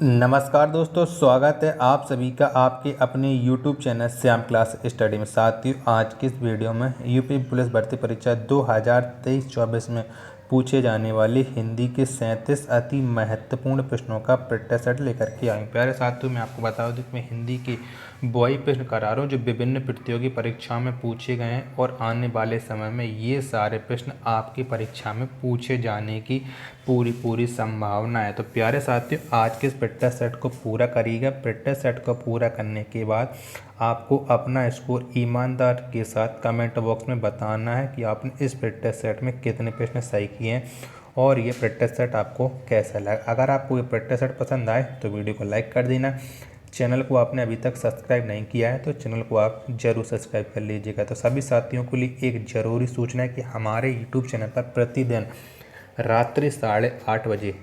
नमस्कार दोस्तों, स्वागत है आप सभी का आपके अपने YouTube channel Shyam class study में। साथियों, आज की इस वीडियो में यूपी पुलिस भर्ती परीक्षा 2023-24 में पूछे जाने वाली हिंदी के 37 अति महत्वपूर्ण प्रश्नों का प्रैक्टिस सेट लेकर के आए। प्यारे साथियों, मैं आपको बता दूं कि मैं हिंदी के वही प्रश्न करा रहा हूँ जो विभिन्न प्रतियोगी परीक्षाओं में पूछे गए हैं और आने वाले समय में ये सारे प्रश्न आपकी परीक्षा में पूछे जाने की पूरी संभावना है। तो प्यारे साथियों, आज के इस प्रैक्टिस सेट को पूरा करिएगा। प्रैक्टिस सेट को पूरा करने के बाद आपको अपना स्कोर ईमानदार के साथ कमेंट बॉक्स में बताना है कि आपने इस प्रैक्टिस सेट में कितने प्रश्न सही किए हैं और ये प्रैक्टिस सेट आपको कैसा लगा। अगर आपको ये प्रैक्टिस सेट पसंद आए तो वीडियो को लाइक कर देना। चैनल को आपने अभी तक सब्सक्राइब नहीं किया है तो चैनल को आप जरूर सब्सक्राइब कर लीजिएगा। तो सभी साथियों के लिए एक ज़रूरी सूचना है कि हमारे यूट्यूब चैनल पर प्रतिदिन रात्रि 8:30 बजे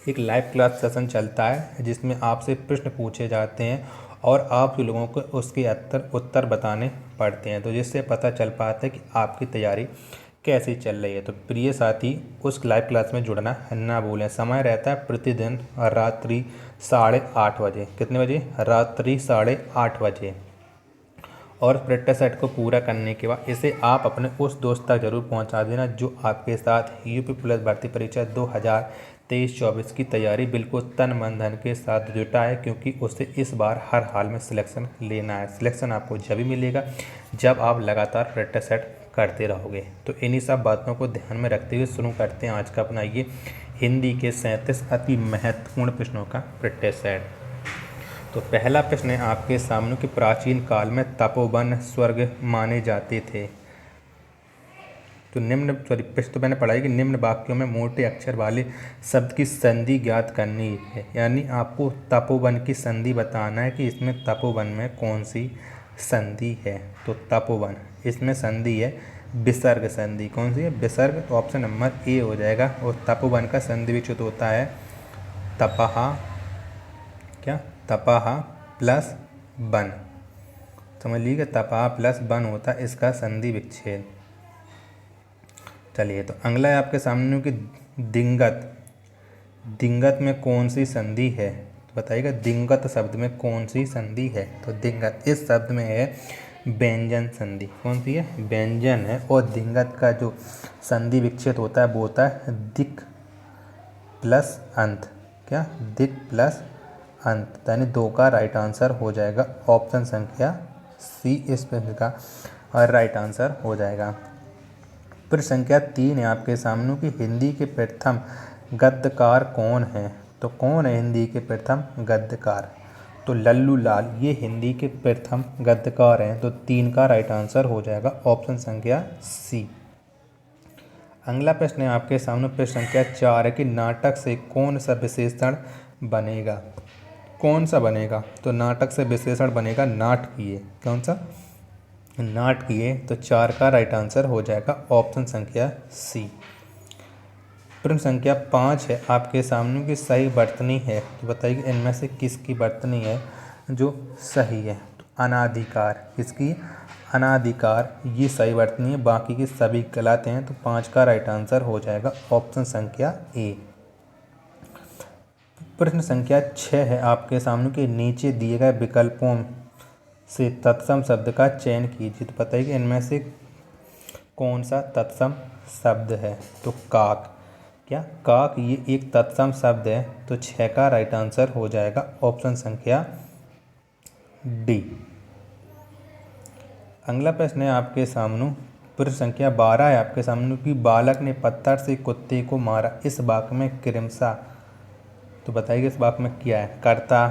एक लाइव क्लास सेशन चलता है जिसमें आपसे प्रश्न पूछे जाते हैं और आप लोगों को उसके उत्तर बताने पड़ते हैं, तो जिससे पता चल पाता है कि आपकी तैयारी कैसी चल रही है। तो प्रिय साथी, उस लाइव क्लास में जुड़ना ना भूलें। समय रहता है प्रतिदिन रात्रि 8:30 बजे। कितने बजे? रात्रि 8:30 बजे। और प्रैक्टिस सेट को पूरा करने के बाद इसे आप अपने उस दोस्त तक जरूर पहुंचा देना जो आपके साथ यूपी पुलिस भर्ती परीक्षा 2023-24 की तैयारी बिल्कुल तन मन धन के साथ जुटा है, क्योंकि उसे इस बार हर हाल में सिलेक्शन लेना है। सिलेक्शन आपको जब भी मिलेगा जब आप लगातार प्रैक्टिस सेट करते रहोगे। तो इन्हीं सब बातों को ध्यान में रखते हुए शुरू करते हैं आज का अपना ये हिंदी के 37 अति महत्वपूर्ण प्रश्नों का प्रैक्टिस सेट। तो पहला प्रश्न है आपके सामने कि प्राचीन काल में तपोवन स्वर्ग माने जाते थे। तो प्रश्न तो मैंने पढ़ा है कि निम्न वाक्यों में मोटे अक्षर वाले शब्द की संधि ज्ञात करनी है, यानी आपको तपोवन की संधि बताना है कि इसमें तपोवन में कौन सी संधि है। तो तपोवन, इसमें संधि है विसर्ग संधि। कौन सी है? विसर्ग। तो ऑप्शन नंबर ए हो जाएगा। और तपोवन का संधि विच्छेद होता है तपहा, क्या? तपहा प्लस वन। समझ लीजिए, तपहा प्लस वन होता है इसका संधि विच्छेद। चलिए, तो अगला है आपके सामने कि दिंगत। दिंगत में कौन सी संधि है? तो बताइएगा दिंगत शब्द में कौन सी संधि है। तो दिंगत इस शब्द में है व्यंजन संधि। कौन सी है? व्यंजन है। और दिंगत का जो संधि विच्छेद होता है वो होता है दिक् प्लस अंत। क्या? दिक् प्लस अंत, यानी 2 का राइट आंसर हो जाएगा। ऑप्शन संख्या सी इस प्रश्न का राइट आंसर हो जाएगा। प्रश्न संख्या 3 है आपके सामने कि हिंदी के प्रथम गद्यकार कौन है। तो कौन है हिंदी के प्रथम गद्यकार? तो लल्लू लाल ये हिंदी के प्रथम गद्यकार हैं। तो 3 का राइट आंसर हो जाएगा। ऑप्शन संख्या सी। अगला प्रश्न है आपके सामने प्रश्न संख्या 4 है कि नाटक से कौन सा विशेषण बनेगा। कौन सा बनेगा? तो नाटक से विशेषण बनेगा नाटकीय। कौन सा? नाटकीय। तो 4 का राइट आंसर हो जाएगा। ऑप्शन संख्या सी। प्रश्न संख्या 5 है आपके सामने की सही वर्तनी है। तो बताइए इनमें से किसकी वर्तनी है जो सही है। तो अनाधिकार, किसकी? अनाधिकार ये सही वर्तनी है, बाकी की सभी गलत हैं। तो 5 का राइट आंसर हो जाएगा। ऑप्शन संख्या ए। प्रश्न संख्या 6 है आपके सामने के नीचे दिए गए विकल्पों से तत्सम शब्द का चयन कीजिए। तो बताइए कि इनमें से कौन सा तत्सम शब्द है। तो काक, क्या? काक ये एक तत्सम शब्द है। तो 6 का राइट आंसर हो जाएगा। ऑप्शन संख्या डी। अगला प्रश्न है आपके सामने प्रश्न संख्या 12 है आपके सामने कि बालक ने पत्थर से कुत्ते को मारा। इस वाक्य में क्रमशः, तो बताइए इस वाक्य में क्या है। कर्ता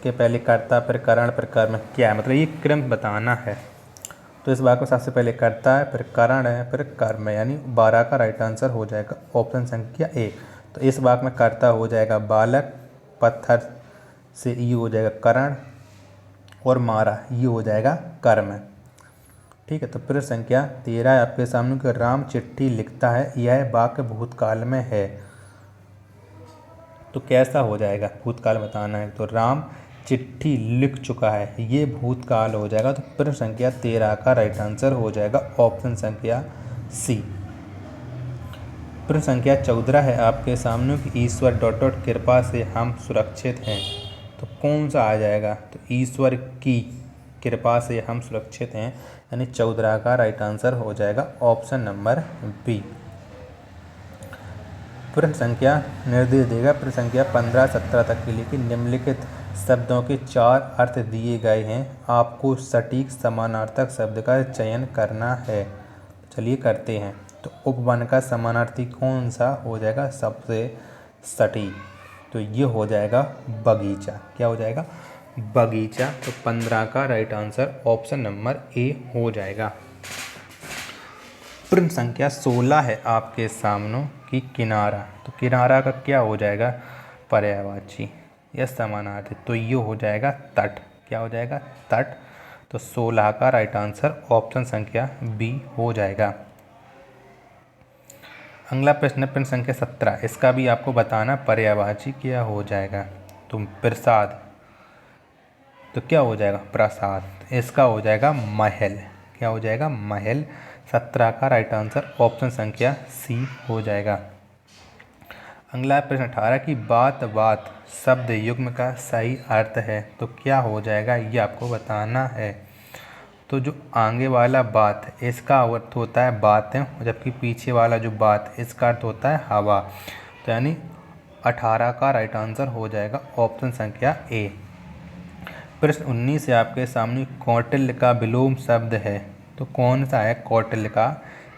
के पहले कर्ता, फिर करण, फिर कर्म, क्या है? मतलब ये क्रम बताना है। तो इस वाक्य में सबसे पहले कर्ता है, फिर करण है, फिर कर्म है, यानी 12 का राइट आंसर हो जाएगा। ऑप्शन संख्या 1। तो इस वाक्य में कर्ता हो जाएगा बालक, पत्थर से ये हो जाएगा करण, और मारा ये हो जाएगा कर्म। ठीक है। तो प्रश्न संख्या 13 है आपके सामने कि राम चिट्ठी लिखता है, यह वाक्य भूतकाल में है। तो कैसा हो जाएगा? भूतकाल बताना है। तो राम चिट्ठी लिख चुका है, ये भूतकाल हो जाएगा। तो प्रश्न संख्या 13 का राइट आंसर हो जाएगा। ऑप्शन संख्या सी। प्रश्न संख्या 14 है आपके सामने कि ईश्वर डॉट डॉट कृपा से हम सुरक्षित हैं। तो कौन सा आ जाएगा? तो ईश्वर की कृपा से हम सुरक्षित हैं, यानी 14 का राइट आंसर हो जाएगा ऑप्शन नंबर बी। प्रश्न संख्या निर्देश देगा प्रश्न संख्या 15-17 तक के लिए कि निम्नलिखित शब्दों के 4 अर्थ दिए गए हैं, आपको सटीक समानार्थक शब्द का चयन करना है। चलिए करते हैं। तो उपवन का समानार्थी कौन सा हो जाएगा सबसे सटीक? तो ये हो जाएगा बगीचा। क्या हो जाएगा? बगीचा। तो 15 का right answer option number A हो जाएगा। प्रश्न संख्या 16 है आपके सामने कि किनारा। तो किनारा का क्या हो जाएगा? पर्यायवाची या समानार्थी। तो ये हो जाएगा तट। क्या हो जाएगा? तट। तो 16 का राइट आंसर ऑप्शन संख्या बी हो जाएगा। अगला प्रश्न है प्रश्न संख्या 17। इसका भी आपको बताना पर्यायवाची क्या हो जाएगा। तो प्रसाद। तो क्या हो जाएगा? प्रसाद। इसका हो जाएगा महल। क्या हो जाएगा? महल। 17 का राइट आंसर ऑप्शन संख्या सी हो जाएगा। अगला प्रश्न 18 की बात बात शब्द युग्म का सही अर्थ है। तो क्या हो जाएगा? ये आपको बताना है। तो जो आगे वाला बात है इसका अर्थ होता है बातें, जबकि पीछे वाला जो बात है इसका अर्थ होता है हवा। तो यानी 18 का राइट आंसर हो जाएगा ऑप्शन संख्या ए। प्रश्न 19 से आपके सामने कौटिल्य का विलोम शब्द है। तो कौन सा है कौटिल्य का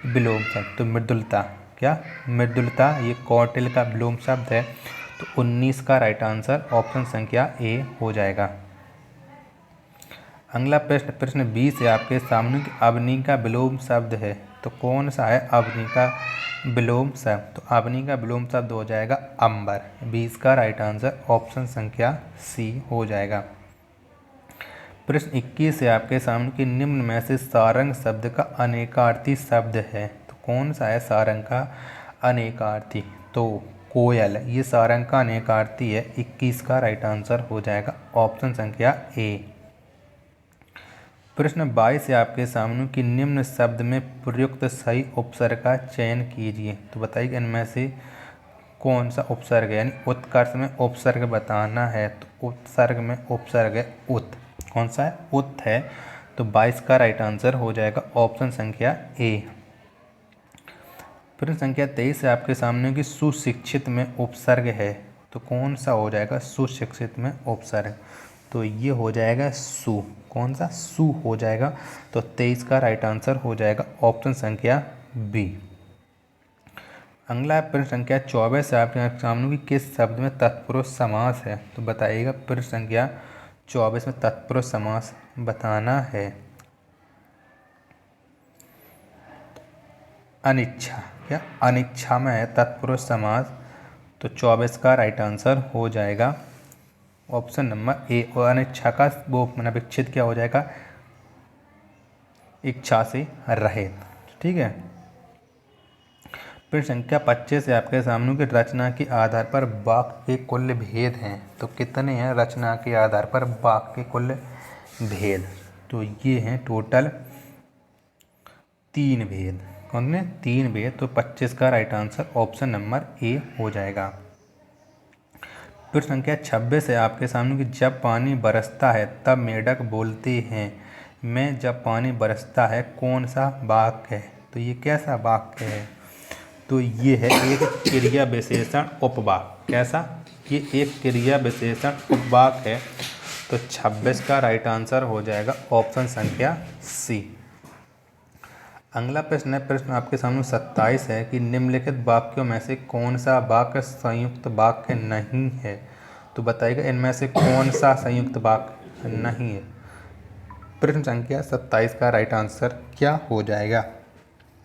विलोम शब्द? तो मृदुलता। क्या? मृदुलता। ये कौटिल्य का विलोम शब्द है। तो 19 का राइट आंसर ऑप्शन संख्या ए हो जाएगा। अगला प्रश्न प्रश्न 20 है आपके सामने कि अवनी का विलोम शब्द है। तो कौन सा है अवनी का विलोम शब्द? तो अवनी का विलोम शब्द हो जाएगा अंबर। 20 का राइट आंसर ऑप्शन संख्या सी हो जाएगा। प्रश्न 21 है आपके सामने कि निम्न में से सारंग शब्द का अनेकार्थी शब्द है। तो कौन सा है सारंग का अनेकार्थी? तो कोयल। ये सारंग का अनेकार्थी है। 21 का राइट आंसर हो जाएगा ऑप्शन संख्या ए। प्रश्न 22 है आपके सामने कि निम्न शब्द में प्रयुक्त सही उपसर्ग का चयन कीजिए। तो बताइए इनमें से कौन सा उपसर्ग है, यानी उत्कर्ष में उपसर्ग बताना है। तो उपसर्ग में उपसर्ग है उत। कौन सा है? उत है। तो 22 का राइट आंसर हो जाएगा ऑप्शन संख्या ए। प्रश्न संख्या 23 है आपके सामने कि सुशिक्षित में उपसर्ग है। तो कौन सा हो जाएगा सुशिक्षित में उपसर्ग? तो ये हो जाएगा सु। कौन सा? सु हो जाएगा। तो 23 का राइट आंसर हो जाएगा ऑप्शन संख्या बी। अगला प्रश्न संख्या 24 है आपके सामने कि किस शब्द में तत्पुरुष समास है। तो बताइएगा प्रश्न संख्या 24 में तत्पुरुष समास बताना है। अनिच्छा। क्या? अनिच्छा में है तत्पुरुष समास। तो 24 का राइट आंसर हो जाएगा ऑप्शन नंबर ए। और अनिच्छा का वो विच्छेद क्या हो जाएगा? इच्छा से रहित। ठीक है। प्रश्न संख्या 25 से आपके सामने की रचना के आधार पर वाक्य के कुल भेद हैं। तो कितने हैं रचना के आधार पर वाक्य के कुल भेद? तो ये हैं टोटल 3 भेद। कौन ने? 3 भेद। तो 25 का right answer option number A हो जाएगा। प्रश्न संख्या 26 है आपके सामने कि जब पानी बरसता है तब मेढक बोलते हैं मैं जब पानी बरसता है कौन सा वाक्य है? तो ये कैसा वाक्य है? तो ये है एक क्रिया विशेषण उपवाक्य। कैसा? ये एक क्रिया विशेषण उपवाक्य है। तो 26 का राइट आंसर हो जाएगा ऑप्शन संख्या सी। अगला प्रश्न है प्रश्न आपके सामने 27 है कि निम्नलिखित वाक्यों में से कौन सा वाक्य संयुक्त वाक्य नहीं है। तो बताइएगा इनमें से कौन सा संयुक्त वाक्य नहीं है। प्रश्न संख्या 27 का राइट आंसर क्या हो जाएगा?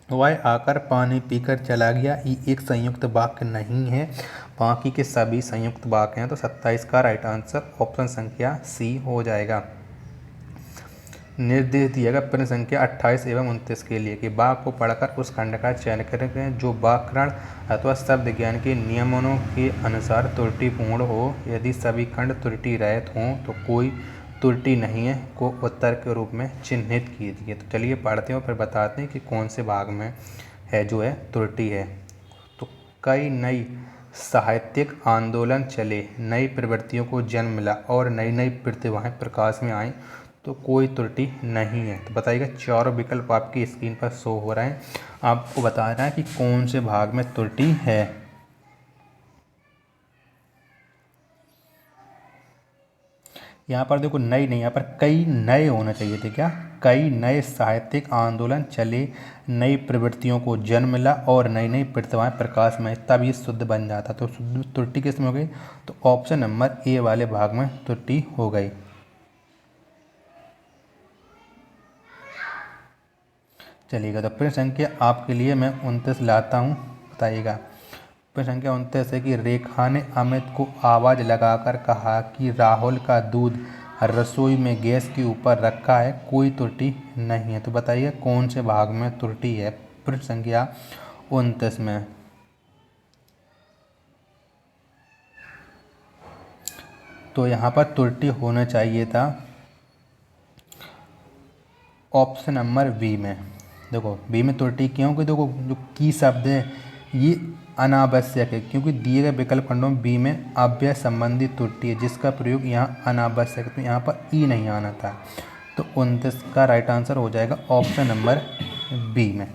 वह आकर पानी पीकर चला गया ये एक संयुक्त वाक्य नहीं है, बाकी के सभी संयुक्त वाक्य हैं। तो 27 का राइट आंसर ऑप्शन संख्या सी हो जाएगा। निर्देश दिया गया प्रश्न संख्या 28 एवं 29 के लिए कि वाक्य को पढ़कर उस खंड का चयन करें जो व्याकरण अथवा शब्द ज्ञान के नियमों के अनुसार त्रुटिपूर्ण हो। यदि सभी खंड त्रुटि रहित हों तो कोई त्रुटि नहीं है को उत्तर के रूप में चिन्हित कीजिए। तो चलिए पढ़ते हैं और फिर बताते हैं कि कौन से भाग में है जो है त्रुटि है। तो कई नई साहित्यिक आंदोलन चले, नई प्रवृत्तियों को जन्म मिला और नई नई प्रतिभाएं प्रकाश में आईं, तो कोई त्रुटि नहीं है। तो बताइएगा, चारों विकल्प आपकी स्क्रीन पर शो हो रहे हैं। आपको बताना है कि कौन से भाग में त्रुटि है। यहाँ पर देखो नई नहीं, यहाँ पर कई नए होना चाहिए थे। क्या? कई नए साहित्यिक आंदोलन चले, नई प्रवृत्तियों को जन्म मिला और नई नई प्रतिभाएं प्रकाश में, तब ये शुद्ध बन जाता। तो शुद्ध त्रुटि किस में हो गई? तो ऑप्शन नंबर ए वाले भाग में त्रुटि हो गई। चलिएगा, तो प्रश्न संख्या आपके लिए मैं 29 लाता हूँ। बताइएगा, प्रश्न संख्या 29 है कि रेखा ने अमित को आवाज़ लगाकर कहा कि राहुल का दूध रसोई में गैस के ऊपर रखा है, कोई त्रुटि नहीं है। तो बताइए कौन से भाग में त्रुटि है प्रश्न संख्या 29 में। तो यहाँ पर त्रुटि होना चाहिए था ऑप्शन नंबर बी में। देखो बी में त्रुटि क्यों? कि देखो जो की शब्द है ये अनावश्यक है, क्योंकि दिए गए विकल्प खंडों में बी में अव्यय संबंधी त्रुटि है, जिसका प्रयोग यहाँ अनावश्यक है। तो यहाँ पर ई नहीं आना था। तो 29 का राइट आंसर हो जाएगा ऑप्शन नंबर बी में।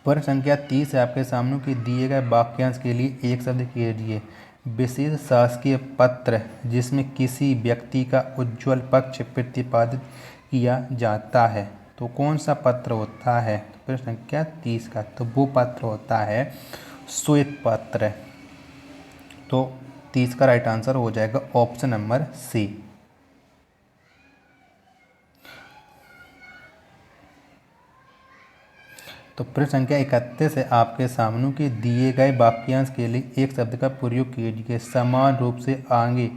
प्रश्न संख्या 30 है आपके सामने कि दिए गए वाक्यांश के लिए एक शब्द कीजिए। विशेष शासकीय पत्र जिसमें किसी व्यक्ति का उज्ज्वल पक्ष प्रतिपादित किया जाता है, तो कौन सा पत्र होता है? प्रश्न संख्या 30 का, तो वो पत्र होता है श्वेत पत्र। तो 30 का राइट आंसर हो जाएगा ऑप्शन नंबर सी। तो प्रश्न संख्या 31 है आपके सामने कि दिए गए वाक्यांश के लिए एक शब्द का प्रयोग कीजिए। समान रूप से आगे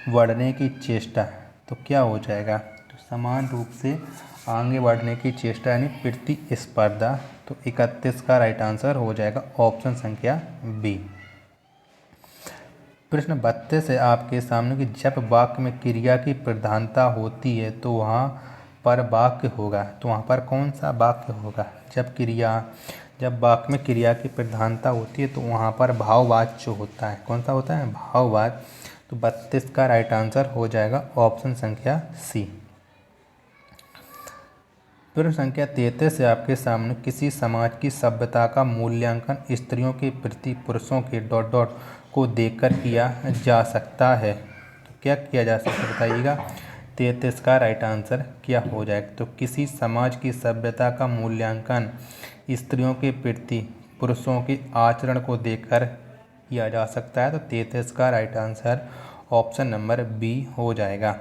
बढ़ने की चेष्टा, तो क्या हो जाएगा? तो समान रूप से आगे बढ़ने की चेष्टा यानी प्रतिस्पर्धा। तो 31 का राइट आंसर हो जाएगा ऑप्शन संख्या बी। प्रश्न 32 है आपके सामने कि जब वाक्य में क्रिया की प्रधानता होती है तो वहाँ पर वाक्य होगा, तो वहाँ पर कौन सा वाक्य होगा? जब वाक्य में क्रिया की प्रधानता होती है तो वहाँ पर भाववाच्य होता है। कौन सा होता है? भाववाच्य। तो 32 का राइट आंसर हो जाएगा ऑप्शन संख्या सी। प्रश्न संख्या 33 से आपके सामने किसी समाज की सभ्यता का मूल्यांकन स्त्रियों के प्रति पुरुषों के ... को देखकर किया जा सकता है, तो क्या किया जा सकता है? बताइएगा, 33 का राइट आंसर क्या हो जाएगा? तो किसी समाज की सभ्यता का मूल्यांकन स्त्रियों के प्रति पुरुषों के आचरण को देखकर किया जा सकता है। तो 33 का right answer option number B हो जाएगा।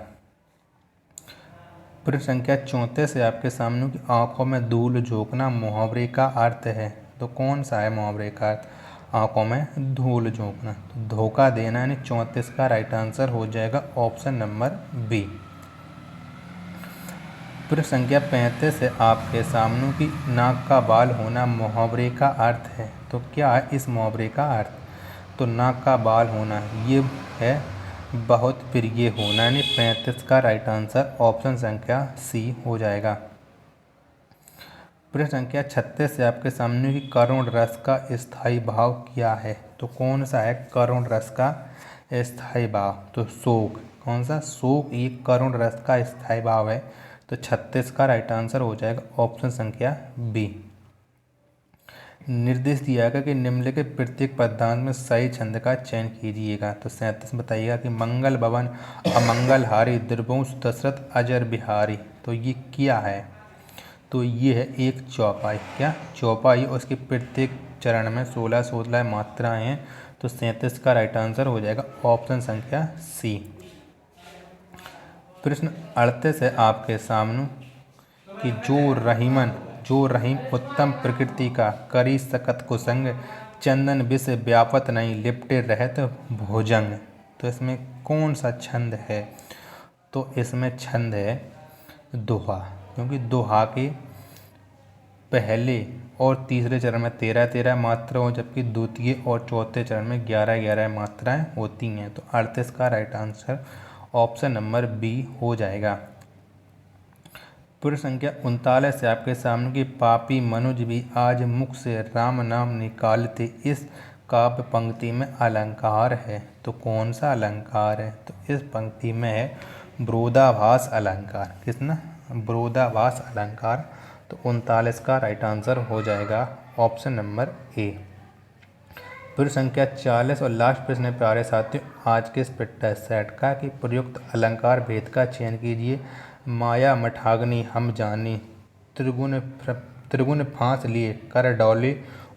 प्रश्न संख्या 34 है आपके सामने कि आंखों में धूल झोंकना मुहावरे का अर्थ है, तो कौन सा है मुहावरे का अर्थ? आंखों में धूल झोंकना, तो धोखा देना, यानी 34 का राइट आंसर हो जाएगा ऑप्शन नंबर बी। प्रश्न संख्या 35 है आपके सामने कि नाक का बाल होना मुहावरे का अर्थ है, तो क्या है इस मुहावरे का अर्थ? तो नाक का बाल होना ये है बहुत प्रिय होना, यानी 35 का राइट आंसर ऑप्शन संख्या सी हो जाएगा। प्रश्न संख्या 36 से आपके सामने कि करुण रस का स्थायी भाव क्या है, तो कौन सा है करुण रस का स्थायी भाव? तो शोक। कौन सा? शोक ये करुण रस का स्थायी भाव है। तो 36 का राइट आंसर हो जाएगा ऑप्शन संख्या बी। निर्देश दिया गया कि निम्नलिखित प्रत्येक पदार्थ में सही छंद का चयन कीजिएगा। तो 37 बताइएगा कि मंगल भवन अमंगलहारी द्रवंश दशरथ अजर बिहारी, तो ये क्या है? तो ये है एक चौपाई। क्या? चौपाई। और उसके प्रत्येक चरण में 16 मात्राएं हैं। तो 37 का राइट आंसर हो जाएगा ऑप्शन संख्या सी। प्रश्न 38 है आपके सामने कि जो रहीम उत्तम प्रकृति का करी सकत कुसंग चंदन विष व्यापत नहीं लिपटे रहत भुजंग, तो इसमें कौन सा छंद है? तो इसमें छंद है दोहा, क्योंकि दोहा के पहले और तीसरे चरण में 13 मात्रा हो, जबकि द्वितीय और चौथे चरण में 11 मात्राएं होती हैं। तो 38 का right answer option number B हो जाएगा। प्रश्न संख्या 39 है आपके सामने कि पापी मनुज भी आज मुख से राम नाम निकालते, इस काव्य पंक्ति में अलंकार है। तो कौन सा अलंकार है? तो इस पंक्ति में है विरोधाभास अलंकार। किसना? विरोधाभास अलंकार। तो 39 का राइट आंसर हो जाएगा ऑप्शन नंबर ए। प्रश्न संख्या 40 और लास्ट प्रश्न है प्यारे साथियों आज के इस पिट्टा सेट का कि प्रयुक्त अलंकार भेद का चयन कीजिए। माया मठाग्नि हम जानी, त्रिगुण फांस लिए, कर डौले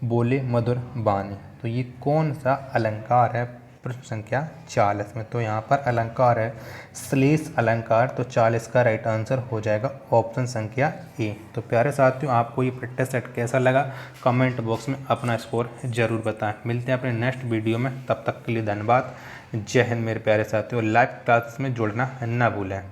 बोले मधुर बानी। तो ये कौन सा अलंकार है प्रश्न संख्या 40 में? तो यहाँ पर अलंकार है श्लेष अलंकार। तो 40 का राइट आंसर हो जाएगा ऑप्शन संख्या ए। तो प्यारे साथियों आपको ये प्रैक्टिस सेट कैसा लगा कमेंट बॉक्स में अपना स्कोर जरूर बताएं। मिलते हैं अपने नेक्स्ट वीडियो में, तब तक के लिए धन्यवाद। जय हिंद मेरे प्यारे साथियों। लाइव क्लासेस में जुड़ना न भूलें।